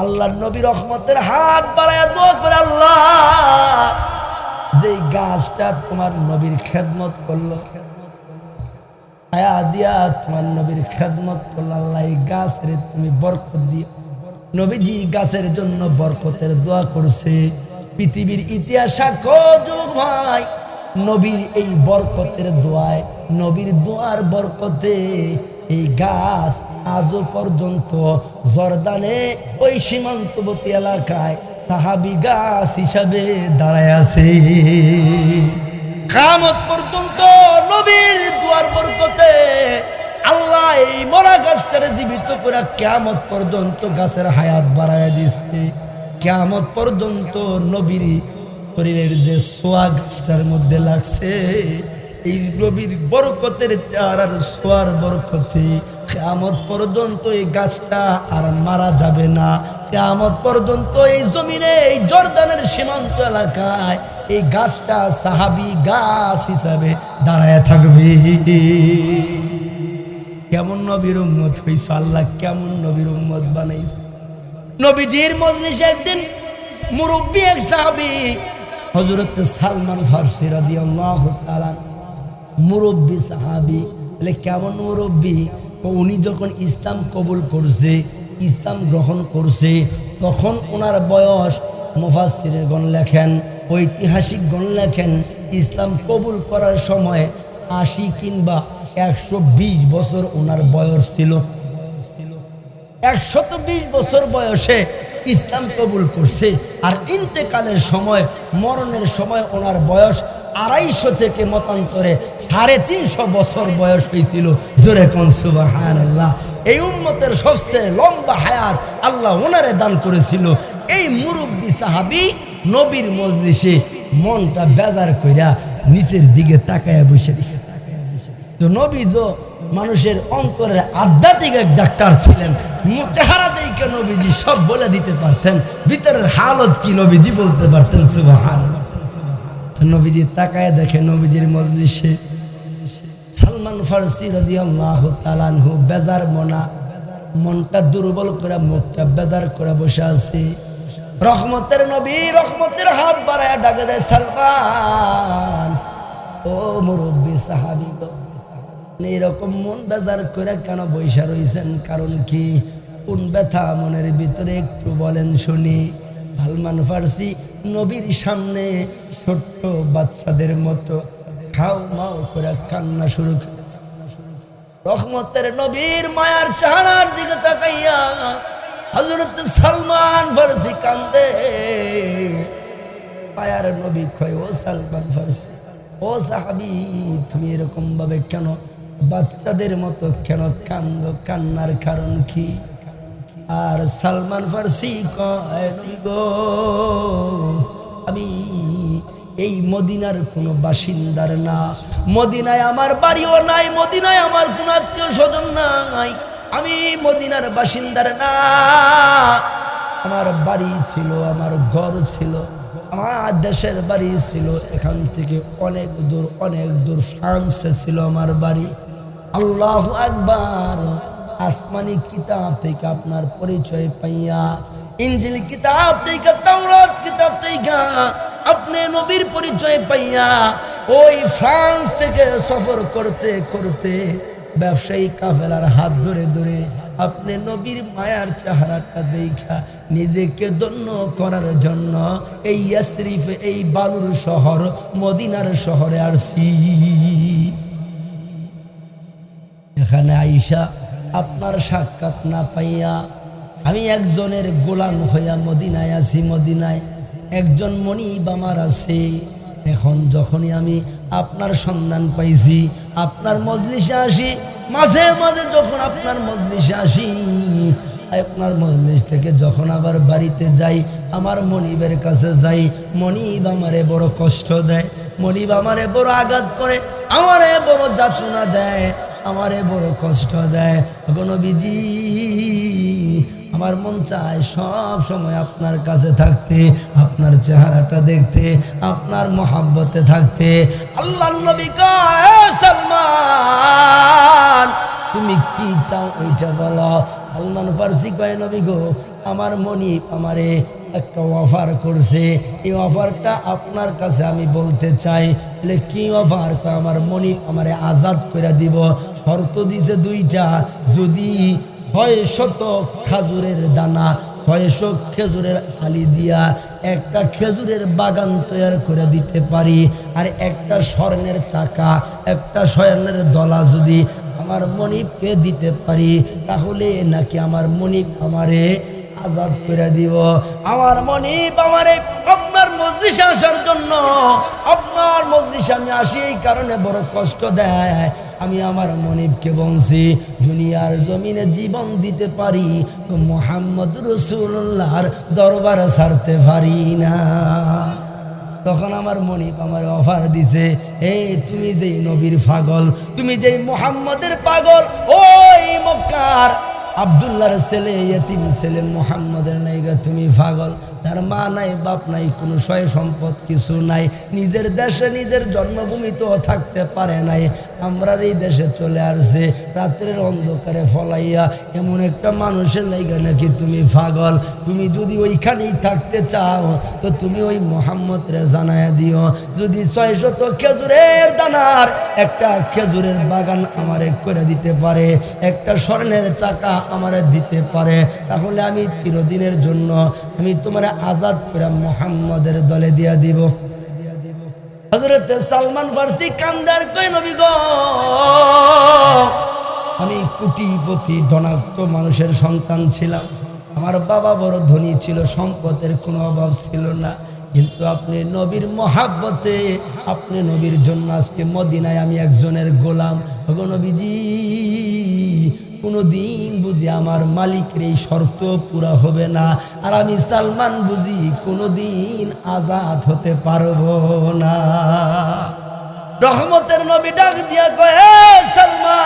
আল্লাহর নবী রহমতের হাত বাড়ায়া দোয়া করে, আল্লাহ যে গাছটা তোমার নবীর খেদমত করলো, ছায়া দিয়া তোমার নবীর খেদমত করলো, আল্লাহ এই গাছের তুমি বরকত দিও। নবীজি গাছের জন্য বরকতের দোয়া করছে। পৃথিবীর ইতিহাস সাক্ষ্য, যুবক ভাই, নবীর এই বরকতের দোয়ায়, নবীর দোয়ার বরকতে এই গাছ আজও পর্যন্ত জর্দানে ওই সীমান্তবর্তী এলাকায় সাহাবী গাছ হিসাবে দাঁড়ায় আছে। কিয়ামত পর্যন্ত নবীর দোয়ার বরকতে আল্লাহ এই মরা গাছটারে জীবিত করে কিয়ামত পর্যন্ত গাছের হায়াত বাড়ায় দিছে। কিয়ামত পর্যন্ত নবীর শরীরের যে সোয়া গাছটার মধ্যে লাগছে, এই নবীর বরকতের চেহারার সোয়ার বরকতে কিয়ামত পর্যন্ত এই গাছটা আর মারা যাবে না। কিয়ামত পর্যন্ত এই জমিনে, এই জর্দানের সীমান্ত এলাকায় এই গাছটা সাহাবী গাছ হিসাবে দাঁড়ায় থাকবে। কেমন নবীর উম্মত হইছে, আল্লাহ কেমন নবীর উম্মত বানাইছে। নবীজির মজলিসে একদিন মুরব্বী এক সাহাবী হযরত সালমান ফারসি রাদিয়াল্লাহু তাআলা, মুরব্বী সাহাবী। বলে কেমন মুরব্বী? উনি যখন ইসলাম কবুল করছে, ইসলাম গ্রহণ করছে, তখন ওনার বয়স, মুফাসসিরগণ লেখেন, ঐতিহাসিকগণ লেখেন, ইসলাম কবুল করার সময় 80 কিংবা 120 বছর ওনার বয়স ছিল। 120 বছর বয়সে ইসলাম কবুল করছে। আর ইন্তেকালের সময়, মরণের সময় ওনার বয়স 250 থেকে মতান্তরে 350 বছর বয়স হয়েছিল। জোরে কোন সুবহানাল্লাহ। এই উম্মতের সবচেয়ে লম্বা হায়াত আল্লাহ ওনারে দান করেছিল। এই মুরব্বী সাহাবী নবীর মজলিসে মনটা বেজার কইরা নিচের দিকে তাকায়া বসে দিছে। তো নবী যে মানুষের অন্তরের আধ্যাত্মিক এক ডাক্তার ছিলেন, চেহারা দেখে নবীজি সব বলে দিতে পারতেন, ভিতরের হালত কি নবীজি বলতে পারতেন। সুবহানাল্লাহ। নবীজি তাকায় দেখে নবীজির মজলিসে সালমান ফারসি রাদিয়াল্লাহু তাআলা আনহু বেজার মনটা দুর্বল করে মুখটা বেজার করে বসে আছে। রহমতের নবী রহমতের হাত বাড়ায় ডাকে দেয়, সালমান ও মুরব্বী সাহাবী, এরকম মন বেজার করে কেন বৈশা রইছেন? কারণ কি? কোন ব্যথা মনের ভিতরে একটু বলেন শুনি। সালমান ফারসি নবীর সামনে ছোট্ট বাচ্চাদের মতো খাও মাও করে কান্না শুরু করে। রহমতের নবীর মায়ার চেহারার দিকে তাকাইয়া হযরত সালমান ফারসি কান্দে। মায়ার নবী কয়, ও সালমান ফারসি, ও সাহাবী, তুমি এরকম ভাবে কেন বাচ্চাদের মতো কেন কান্দো? কান্নার কারণ কি? আর সালমান ফারসি কয়, নবী গো, আমি এই মদিনার কোনো বাসিন্দার না, মদিনায় আমার বাড়িও নাই, মদিনায় আমার কোনো আত্মীয় স্বজন নাই, আমি মদিনার বাসিন্দার না। আমার বাড়ি ছিল, আমার ঘর ছিল, আমার দেশের বাড়ি ছিল এখান থেকে অনেক দূর ফ্রান্সে ছিল আমার বাড়ি। আল্লাহু আকবার। আসমানি কিতাব থেকে আপনার পরিচয় পাইয়া, ইনজিল কিতাব থেকে, তাওরাত কিতাব থেকে আপনি নবীর পরিচয় পাইয়া ওই ফ্রান্স থেকে সফর করতে করতে ব্যবসায়ী কাফেলার হাত ধরে ধরে আপনি নবীর মায়ার চেহারাটা দেখা নিজেকে ধন্য করার জন্য এই ইয়াসরিফ, এই বালুর শহর মদিনার শহরে আসছি। এখানে আইসা আপনার সাক্ষাৎ না পাইয়া আমি একজনের গোলাম হইয়া মদিনায় আছি। মদিনায় একজন মনিব আমার আছে। এখন যখনই আমি আপনার সন্ধান পাইছি, আপনার মজলিসে আসি, মাঝে মাঝে যখন আপনার মজলিসে আসি, আপনার মজলিস থেকে যখন আবার বাড়িতে যাই, আমার মনিবের কাছে যাই, মনিব আমারে বড় কষ্ট দেয়, মনিব আমারে বড় আঘাত করে, আমারে বড় যাচনা দেয়, আমারে বড় কষ্ট দেয়। নবীজি, আমার মন চায় সব সময় আপনার কাছে থাকতে, আপনার চেহারাটা দেখতে, আপনার মহাব্বতে থাকতে। আল্লাহর নবী কয়, সালমান তুমি কি চাও ওইটা বলো। সালমান ফারসি কয়, নবী গো, আমার মনিব আমারে একটা অফার করছে, এই অফারটা আপনার কাছে আমি বলতে চাই। বলে কি অফার? কয়, আমার মনিব আমারে আজাদ করে দিব, শর্ত দিছে দুইটা। যদি 600 খেজুরের দানা, 600 খেজুরের আলি দিয়া একটা খেজুরের বাগান তৈরি করে দিতে পারি, আর একটা স্বর্ণের চাকা, একটা স্বর্ণের দলা যদি আমার মনিবকে দিতে পারি, তাহলে নাকি আমার মনিব আমারে আজাদ করে দিব। আমার মনিব আমারে আপনার মজলিসে আসার জন্য, আপনার মজলিসে আমি আসি এই কারণে বড় কষ্ট দেয়। আমি আমার মনিবকে বলছি, দুনিয়ার জমিনে জীবন দিতে পারি তো মুহাম্মদ রাসূলুল্লাহর দরবার ছাড়তে পারি না। তখন আমার মনিব আমার অফার দিছে, এই তুমি যেই নবীর পাগল, তুমি যেই মুহাম্মদের পাগল, ওই মক্কার আব্দুল্লাহর ছেলে, ইয়েতিম ছেলে মুহাম্মদের নাইগা তুমি পাগল। তার মা নাই, বাপ নাই, কোনো সয় সম্পদ কিছু নাই, নিজের দেশে নিজের জন্মভূমি তো থাকতে পারে নাই, আমরা এই দেশে চলে আসছে রাত্রের অন্ধকারে ফলাইয়া। এমন একটা মানুষের নাইগা নাকি তুমি পাগল। তুমি যদি ওইখানেই থাকতে চাও তো তুমি ওই মুহাম্মদরে জানায়া দিও, যদি 600 খেজুরের দানার একটা খেজুরের বাগান আমারে করে দিতে পারে, একটা স্বর্ণের চাকা আমারে দিতে পারে, তাহলে আমি চিরদিনের জন্য আমি তোমার আজাদ করে মুহাম্মদের দলে দিয়া দিব। হযরত সালমান ফারসি কান্দার কই, নবী গো, আমি কোটিপতি ধনাত্ম মানুষের সন্তান ছিলাম, আমার বাবা বড় ধনী ছিল, সম্পদের কোনো অভাব ছিল না, কিন্তু আপনি নবীর মহাব্বতে, আপনি নবীর জন্য আজকে মদিনায় আমি একজনের গোলাম। ওগো নবীজি, কোনোদিন বুঝি আমার মালিকের এই শর্ত পুরা হবে না, আর আমি সালমান বুঝি কোনোদিন আজাদ হতে পারবো না। রহমতের নবী ডাক দিয়া কয়, হে সালমান,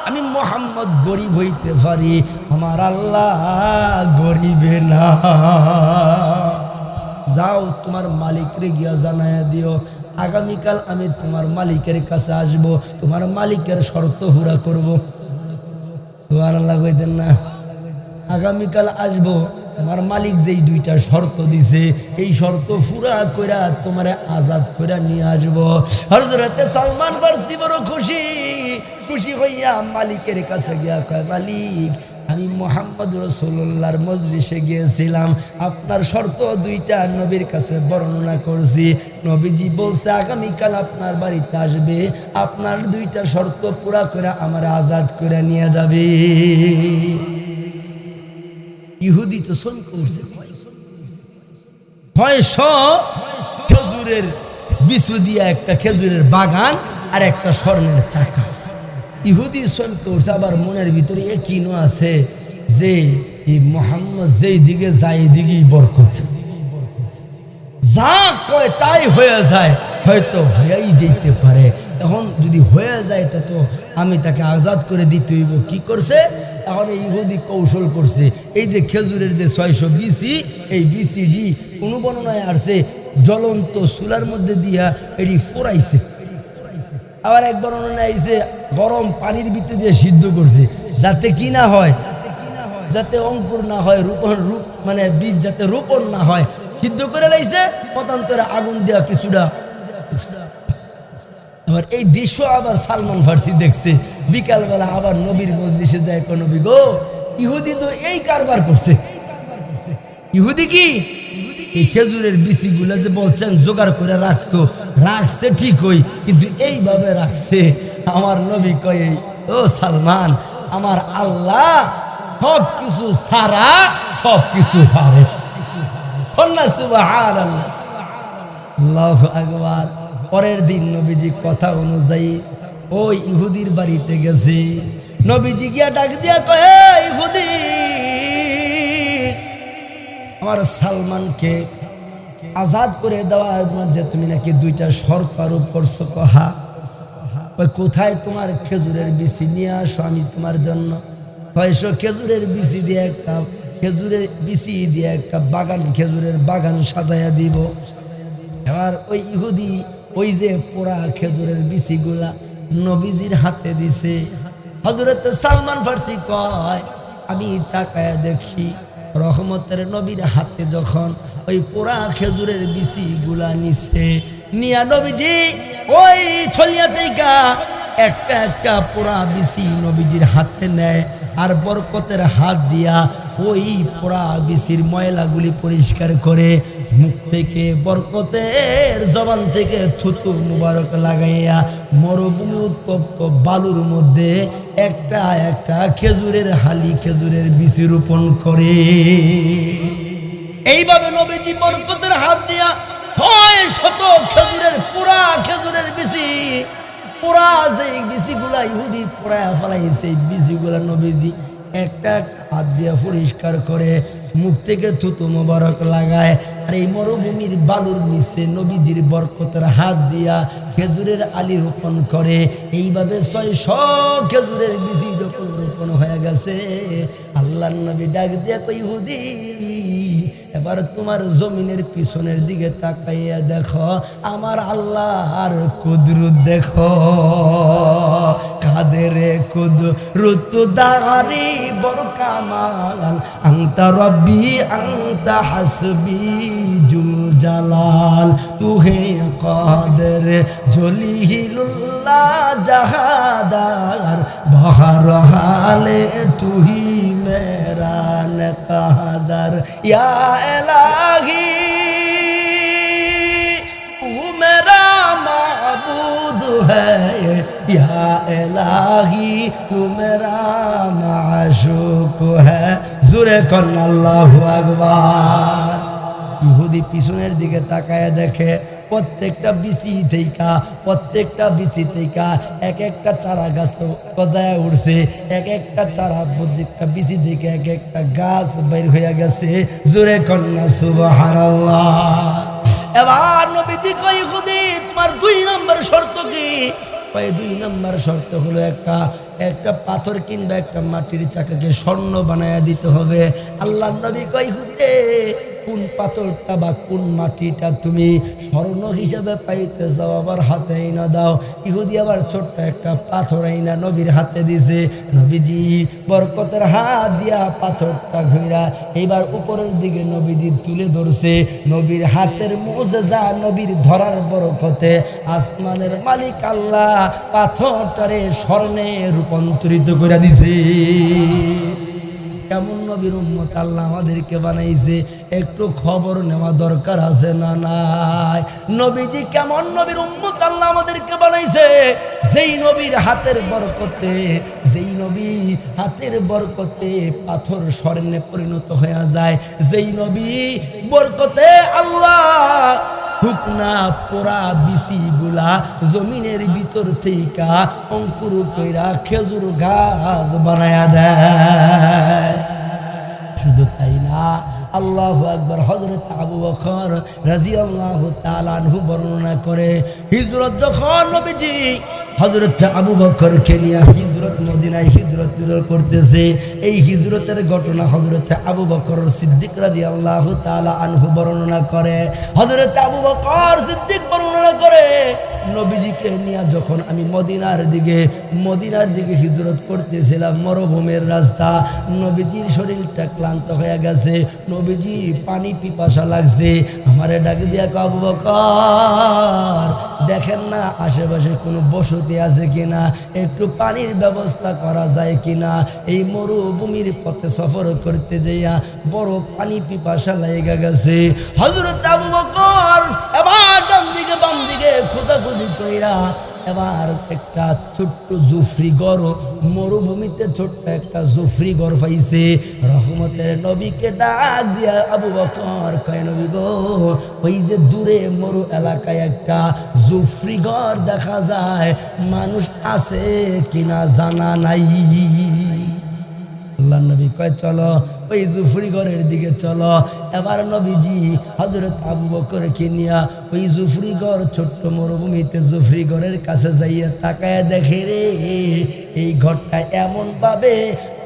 আমি মোহাম্মদ গরিব হইতে পারি, আমার আল্লাহ গরিবে না। যাও তোমার মালিকরে গিয়া জানায়া দিও, আগামীকাল আমি তোমার মালিকের কাছে আসব, তোমার মালিকের শর্ত পুরা করব। সুবহানাল্লাহ কইতেন না? আগামীকাল আসব, তোমার মালিক যেই দুইটা শর্ত দিছে এই শর্ত পুরা কইরা তোমারে আজাদ কইরা নিয়ে আসব। হযরতে সালমান ফারসি বড় খুশি হইয়া মালিকের কাছে গিয়া কয়, মালিক, আমি মুহাম্মদ রাসূলুল্লাহর মজলিসে গিয়েছিলাম, আপনার শর্ত দুইটা নবীর কাছে বর্ণনা করছি। নবীজি বলছে আগামীকাল আপনার বাড়িতে আসবে, আপনার দুইটা শর্ত পুরা করে আমার আজাদ করে নিয়ে যাবে। ইহুদি তো সন করছে, 600 খেজুরের বিচু দিয়া একটা খেজুরের বাগান আর একটা স্বর্ণের চাকা। ইহুদি সন করছে, আবার মনের ভিতরে একইনো আছে যে এই মুহাম্মদ যেই দিকে যায় এই দিকেই বরকত, যা কয় তাই হয়ে যায়, হয়তো হয়েই যেতে পারে। এখন যদি হয়ে যায় তা তো আমি তাকে আজাদ করে দিতে হইব। কি করছে? এখন এই ইহুদি কৌশল করছে, এই যে খেজুরের যে 600 বিচি, এই বিচিডি কোনো বর্ণনায় আসছে জ্বলন্ত চুলার মধ্যে দিয়া এটি ফোরাইছে, আবার এক বর্ণনায় আইছে গরম পানির ভিতরে দিয়ে সিদ্ধ করছে, যাতে কি না হয়, যাতে অঙ্কুর না হয়, মানে বীজ যাতে রোপণ না হয়, সিদ্ধ করে লাইছে। মতান্তরে আগুন দেওয়া কিছুটা। আবার এই দৃশ্য আবার সালমান ফারসি দেখছে, বিকালবেলা আবার নবীর মজলিসে যায়, নবী গো, ইহুদি তো এই কারবার করছে। ইহুদি কি এই খেজুরের বিচিগুলা যে বলছেন জোগাড় করে রাখছে ঠিকই, কিন্তু এইভাবে রাখছে। আমার নবী কয়, ও সালমান, আমার আল্লাহ সব কিছু সারা সব কিছু পারে। সুবহানাল্লাহ, আল্লাহু আকবার। পরের দিন নবীজি কথা অনুযায়ী ওই ইহুদির বাড়িতে গেছে। নবীজি গিয়া ডাক দিয়া কয়, ইহুদি, আমার সালমানকে আজাদ করে দেওয়া যে তুমি নাকি দুইটা শর্ত আরোপ করছো। কহা কোথায় তোমার খেজুরের বিচি নিয়ে আসো, আমি তোমার জন্য 600 খেজুরের বিচি দিয়ে একটা বাগান, খেজুরের বাগান সাজাইয়া দিব। এবার ওই ইহুদি ওই যে পোড়া খেজুরের বিচিগুলা নবীজির হাতে দিছে। হযরত সালমান ফারসি কয়, আমি তাকায়া দেখি রহমতের নবীর হাতে যখন ওই পোড়া খেজুরের বিচিগুলা নিছে, নিয়া নবীজি ওই থলিয়া থেকে একটা একটা পোড়া বিচি নবীজির হাতে নেয়, আর বরকতের হাত দিয়া ওই পোড়া বিচির ময়লাগুলি পরিষ্কার করে মুখ থেকে, বরকতের জবান থেকে থুতু মুবারক লাগাইয়া মরুভূমি উত্তপ্ত বালুর মধ্যে একটা একটা খেজুরের হালি, খেজুরের বিচি রোপণ করে। এইভাবে নবীজি বরকতের হাত দিয়া 600 খেজুরের পুরা খেজুরের বিচি, পুরা যে বিচিগুলা ইহুদি পুরায়া ফেলাইছে, এই বিচিগুলা নবীজি একটা হাত দিয়া পরিষ্কার করে মুখ থেকে থুতু মোবারক লাগায়, আর এই মরুভূমির বালুর নিচে নবীজির বরকতের হাত দিয়া খেজুরের আলি রোপণ করে। এইভাবে 600 খেজুরের বিচি যখন রোপণ হয়ে গেছে, আল্লাহর নবী ডাক দিয়া কই, ইহুদি, এবার তোমার জমিনের পিছনের দিকে তাকাইয়া দেখো, আমার আল্লাহর কুদরত দেখো। কাদেরে কুদরত দারি বড় কামাল, আনতা রব্বি আনতা হাসবি জুল জালাল, তুহে কাদের জলিলুল্লাহ জাহাদার, বহর হালে তুহি মেরা নকাদার, ইয়া इलाही तू मेरा माबूद है, या इलाही तू मेरा माशूक है जुरे कन अल्लाहु আকবার। ইহুদি পিছনের দিকে তাকায় দেখে প্রত্যেকটা বিচি থেকে এক একটা চারা গাছ গজায় উঠছে, এক একটা চারা প্রত্যেকটা বিচি থেকে এক একটা গাছ বের হয়ে গেছে। জোরে কন্যা সুবহানাল্লাহ। এবার নবীজি কই ইহুদি তোমার 2 নম্বর শর্ত কি? কই 2 নম্বর শর্ত হলো একটা পাথর কিংবা একটা মাটির চাকাকে স্বর্ণ বানায়া দিতে হবে। আল্লাহ নবী কই ইহুদি রে কোন পাথরটা বা কোন মাটিটা তুমি স্বর্ণ হিসাবে পাইতে যাও আবার হাতে আইনা দাও। ইহুদি আবার ছোট্ট একটা পাথর আইনা নবীর হাতে দিছে। নবীজি বরকতের হাত দিয়া পাথরটা ঘুরা এবার উপরের দিকে নবীজি তুলে ধরছে। নবীর হাতের মুজিজা, নবীর ধরার বরকতে আসমানের মালিক আল্লাহ পাথরটারে স্বর্ণে রূপান্তরিত করে দিছে। কেমন নবীর উম্মত আল্লাহ আমাদেরকে বানাইছে, একটু খবর নেওয়া দরকার আছে না নাই? নবীজি কেমন নবীর উম্মত আল্লাহ আমাদেরকে বানাইছে, যেই নবীর হাতের বরকতে পাথর স্বর্ণে পরিণত হয়ে যায়, যেই নবী বরকতে আল্লাহ শুকনা পোড়া বিচিগুলা জমিনের ভিতর থেকে অঙ্কুর কইরা খেজুর গাছ বানায়া দেয়। শুধু তাই না, আল্লাহু আকবার। হযরত আবু বকর রাদিয়াল্লাহু তাআলা আনহু বর্ণনা করে হিজরত যখন নবীজি হযরত আবু বকরকে নিয়ে হিজরত মদিনায় হিজরত করতেছে, এই হিজরতের ঘটনা হযরত আবু বকর সিদ্দিক রাদিয়াল্লাহু তাআলা আনহু বর্ণনা করে। হযরত আবু বকর সিদ্দিক বর্ণনা করে নবীজিকে নিয়ে যখন আমি মদিনার দিকে হিজরত করতেছিলাম, মরুভূমির রাস্তা, নবীজির শরীরটা ক্লান্ত হয়ে গেছে, নবীজির পানি পিপাসা লাগছে। আমারে ডাকে দিয়া কয় আবু বকর দেখেন না আশেপাশে কোনো বসতি আছে কিনা, একটু পানির ব্যবস্থা করা যায় কিনা। এই মরুভূমির পথে সফর করতে যাইয়া বড় পানি পিপাসা লেগে গেছে। হযরত আবু বকর এবার ডান দিকে বাম দিকে খোঁজাখুঁজি কইরা এবার একটা ছোট্ট জুফরি গড়, মরুভূমিতে ছোট্ট একটা জুফরি গড় পাইছে। রহমতের নবীকে ডাক দিয়া আবু বকর কয় নবী গো, ওই যে দূরে মরু এলাকায় একটা জুফরি গড় দেখা যায়, মানুষ আছে কিনা জানা নাই। আল্লাহ নবী কয় চলো ওই জুফরি গড়ের দিকে চলো। এবার নবীজি হযরত আবু বকরকে নিয়া ওই জুফরি গড় ছোট্ট মরুভূমিতে জুফরি গড়ের কাছে যাইয়া তাকায় দেখে রে এই ঘরটা এমন ভাবে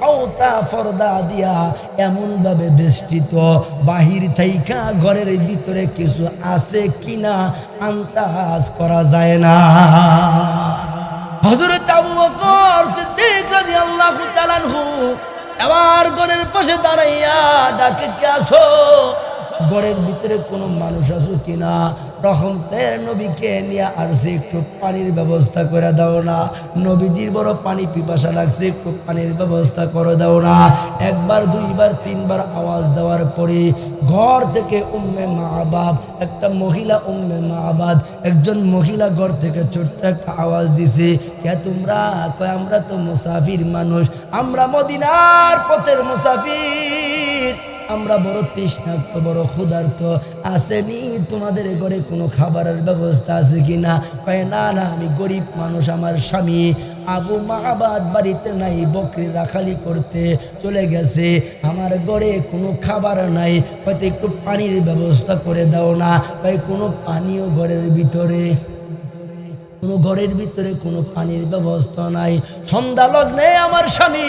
আওতা পর্দা দিয়া এমন ভাবে বেষ্টিত, বাহির থাইকা ঘরের ভিতরে কিছু আছে কিনা আন্দাজ করা যায় না। হযরত আবু বকর সিদ্দিক রাদিয়াল্লাহু তাআলা আনহু এবার ঘরের পাশে দাঁড়াইয়া ডাকে কে আসো, ঘরের ভিতরে কোনো মানুষ আছো কিনা? রহমতের নবীকে নিয়ে আসছে, একটু পানির ব্যবস্থা করে দাও না, নবীজির বড় পানি পিপাসা লাগছে, একটু পানির ব্যবস্থা করে দাও না। একবার দুইবার তিনবার আওয়াজ দেওয়ার পরে ঘর থেকে উম্মে মাআবাদ, একটা মহিলা উম্মে মাআবাদ, একজন মহিলা ঘর থেকে ছোট্ট একটা আওয়াজ দিছে, কে তোমরা? কয় আমরা তো মুসাফির মানুষ, আমরা মদিনার পথের মুসাফির, আমরা বড় তৃষ্ণার্ত বড় ক্ষুধার্ত, আসেনি তোমাদের ঘরে কোনো খাবারের ব্যবস্থা আছে কিনা? কয় না না, আমি গরিব মানুষ, আমার স্বামী আবু মাআবাদ বাড়িতে নাই, বকরি রাখালি করতে চলে গেছে, আমার ঘরে কোনো খাবার নাই, হয়তো একটু পানির ব্যবস্থা করে দাও না। কয় কোনো পানিও ঘরের ভিতরে কোনো পানির ব্যবস্থা নাই। সন্ধ্যা লগ্নে আমার স্বামী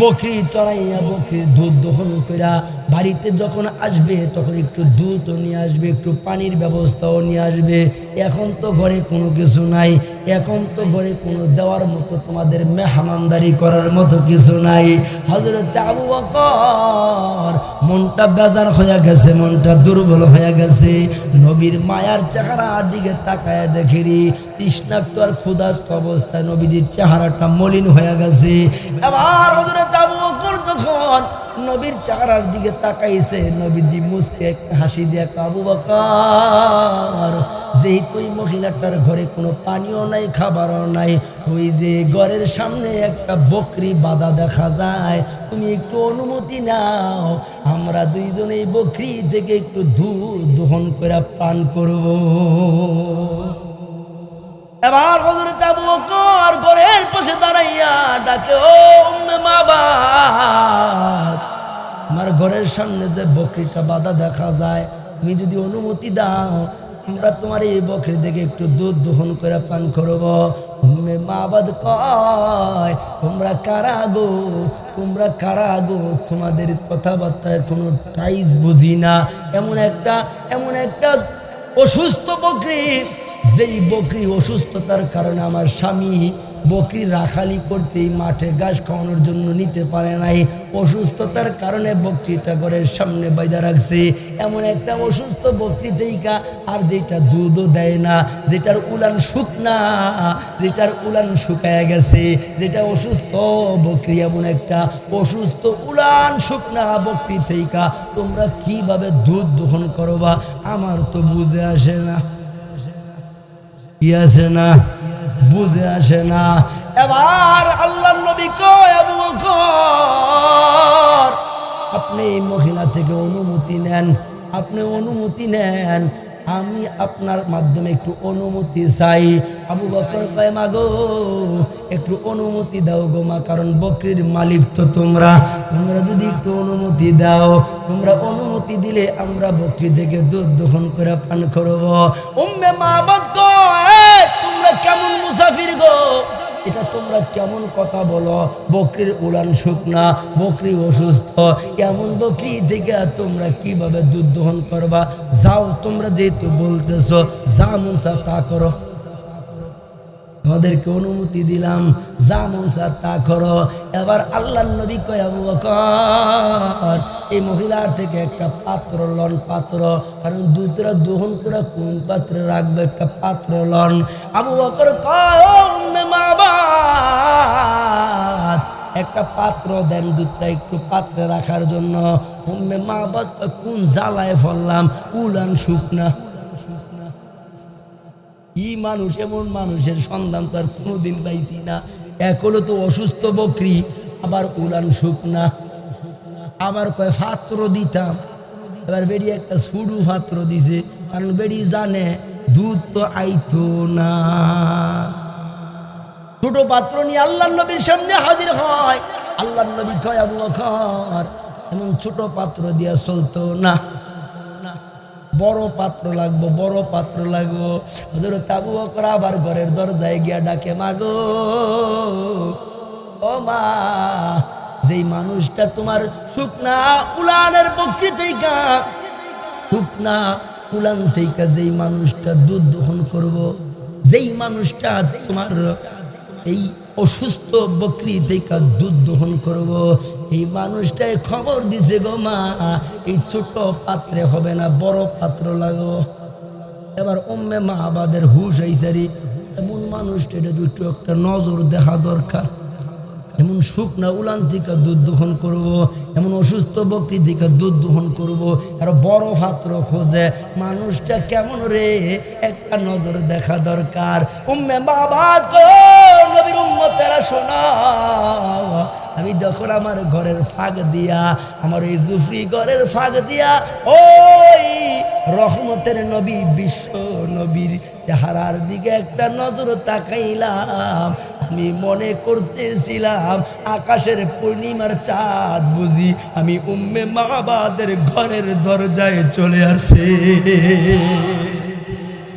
বকরি চড়াইয়া বকরির দুধ দহন কইরা বাড়িতে যখন আসবে তখন একটু দুধও নিয়ে আসবে, একটু পানির ব্যবস্থাও নিয়ে আসবে। এখন তো ঘরে কোনো কিছু নাই, এখন তো ঘরে কোনো দেওয়ার মতো তোমাদের মেহমানদারি করার মতো কিছু নাই। হযরত আবু বকর মনটা বেজার হয়ে গেছে, মনটা দুর্বল হয়ে গেছে। নবীর মায়ার চেহারার দিকে তাকায় দেখেরি তৃষ্ণাক্ত আর ক্ষুধার্ত অবস্থায় নবীজির চেহারাটা মলিন হয়ে গেছে। এবার হযরত আবু বকর তখন নবীর চেহারার দিকে তাকাইছে, নবীজি মুসকে একটা হাসি দিয়ে, আবু বকর, যেহেতু ওই মহিলাটার ঘরে কোনো পানিও নাই, খাবারও নাই, ওই যে ঘরের সামনে একটা বকরি বাঁধা দেখা যায়, তুমি একটু অনুমতি নাও, আমরা দুইজনে এই বকরি থেকে একটু দুধ দহন করে পান করব। এবার হযরত আবু বকর ঘরের পাশে দাঁড়াইয়া ডাকে, ও উম্মে মাবাদ, আমার ঘরের সামনে যে বকরিটা বাঁধা দেখা যায়, তুমি যদি অনুমতি দাও, আমরা তোমার এই বকরি থেকে একটু দুধ দহন করে পান করব। উম্মে মাবাদ কয়, তোমরা কারা গো, তোমরা কারা গো, তোমাদের কথাবার্তায় কোনো টাইজ বুঝি না। এমন একটা অসুস্থ বকরি, যেই বকরি অসুস্থতার কারণে আমার স্বামী বকরি রাখালি করতেই মাঠে ঘাস খাওয়ানোর জন্য নিতে পারে নাই, অসুস্থতার কারণে বকরিটা ঘরের সামনে বাইদা রাখছে। এমন একটা অসুস্থ বকরি দেইকা, আর যেটা দুধও দেয় না, যেটার উলান শুকনা, যেটার উলান শুকায় গেছে, যেটা অসুস্থ বকরি, এমন একটা অসুস্থ উলান শুকনা বকরি থেইকা তোমরা কিভাবে দুধ দহন করবা, আমার তো বুঝে আসে না, আসে না, বুঝে আসে না। এবার আল্লাহর নবী কয়, আবু বকর, আপনি এই মহিলা থেকে অনুমতি নেন, আপনি অনুমতি নেন, আমি আপনার মাধ্যমে একটু অনুমতি চাই। আবু বকর কয়, মা গো, একটু অনুমতি দাও গো মা, কারণ বকরির মালিক তো তোমরা যদি একটু অনুমতি দাও, তোমরা অনুমতি দিলে আমরা বকরি থেকে দুধ দহন করে পান করব। উম্মে মাবাদ কয়, তোমরা কেমন মুসাফির গো, এটা তোমরা কেমন কথা বলো, বকরির উলান শুকনা, বকরি অসুস্থ, এমন বকরি থেকে তোমরা কিভাবে দুধ দহন করবা? যাও, তোমরা যেহেতু বলতেছো, যা মন চায় তা করো, তোমাদেরকে অনুমতি দিলাম, যা মন চায় তা করো। এবার আল্লাহর নবী কয়, আবু বকর, এই মহিলার থেকে একটা পাত্র লন, পাত্র, কারণ দুধটা দহন করে কোন পাত্রে রাখবে, একটা পাত্র লন। আবু বকর কয়, ও উম্মে মাবাদ, একটা পাত্র দেন, দুধটা একটু পাত্রে রাখার জন্য। উম্মে মাবাদ কয়, কোন জ্বালায় ফেললাম, উলান শুকনা। কি মানুষ, এমন মানুষের সন্ধান তো আর কোনোদিন পাইছি না। এক হলো তো অসুস্থ বকরি, আবার উলান শুকনা, আবার কয় পাত্র দিতাম। এবার বেড়ি একটা সুডু পাত্র দিছে, কারণ বেড়ি জানে দুধ তো আইতো না। ছোট পাত্র নিয়ে আল্লাহর নবীর সামনে হাজির হয়। আল্লাহর নবী কয়, আবু বকর, এমন ছোট পাত্র দিয়া চলতো না, বড় পাত্র লাগবো, বড় পাত্র লাগবো। হযরত আবু বকর আবার ঘরের দরজায় গিয়া ডাকে, মা গো, ও মা, যেই মানুষটা তোমার শুকনা উলানের বকরি থেকে, শুকনা উলান থেকে যেই মানুষটা দুধ দহন করব, যেই মানুষটা তোমার এই অসুস্থ বকরি থেকে দুধ দহন করব, এই মানুষটাই খবর দিছে গো মা, এই ছোট পাত্রে হবে না, বড় পাত্র লাগো। এবার উম্মে মাবাদের হুশ আইসারি, এমন মানুষটা একটু একটা নজর দেখা দরকার। এমন শুকনা উলান থেকে দুধ দহন করব, এমন অসুস্থ বকরি থেকে দুধ দহন করব, আর বড় পাত্র খোঁজে, মানুষটা কেমন রে, একটা নজর দেখা দরকার। উম্মে মাবাদ কয়, নবীর উম্মতেরা শোনো, আমি যখন আমার ঘরের ফাঁক দিয়া, আমার এই জুফরি ঘরের ফাঁক দিয়া ওই রহমতের নবী, বিশ্ব নবীর চেহারার দিকে একটা নজর তাকাইলাম, আমি মনে করতেছিলাম আকাশের পূর্ণিমার চাঁদ বুঝি আমি উম্মে মাবাদের ঘরের দরজায় চলে আসছে।